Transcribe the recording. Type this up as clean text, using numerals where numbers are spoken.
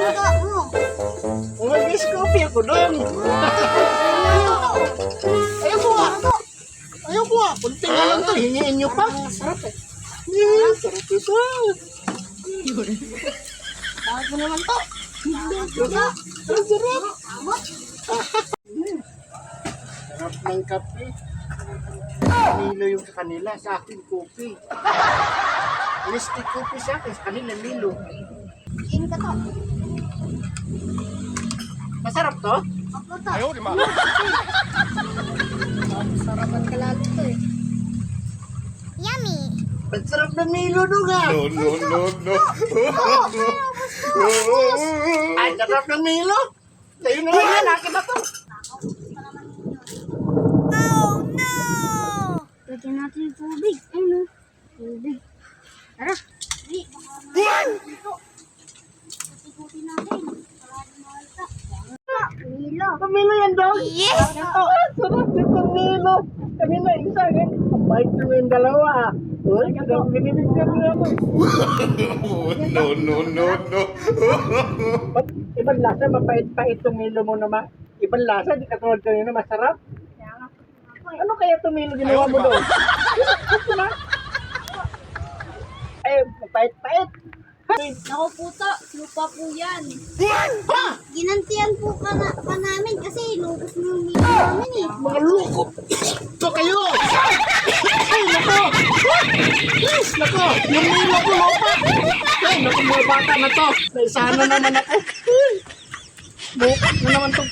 puta mo. Mag-scoopy ako doon. Ayaw ko nga. Ayaw ko nga. Kunti na lang to. Hingiin nyo pa. Sarap eh. Sarap ito. Bakit mo naman to? Sarap. Sarap ng kape. Milo yung sa kanila. Sa akin, kopi. Listik kopi sa akin. Sa kanila, Milo. Iin ka to. Masarap to? Ako to. Ayaw, di ma. Sarapan ka lalo to eh. Yummy. Ang sarap ng Milo doon nga. No. Ay, sarap ng Milo. Sa'yo na lang yan. Akin na to. Oh no! Lagyan natin yung tubig. Ayun o. Tubig. Tara. Di, baka dito. Ikuti natin. Parado na alta. Milo. Milo yan daw. Yes! Sarap nito Milo. Kami na isa. Ang bait nyo yung dalawa. Uy, kadang binibigyan nyo ako. No. Ba't ibang lasa? Mapait-pait itong Milo mo naman. Ibang lasa, di katulad kanina masarap. Ano kaya itong Milo ginawa mo doon? Ay, mapait-pait. Ako puto, lupa po yan. Ginantiyan po ka namin kasi lubos mo yung milo namin eh. Mga lukop. Ito kayo. Ay, nako. Nako, yung Milo ko lupa. Ay, nako mga bata na to. Naisahan na naman ako. Lukop na naman to.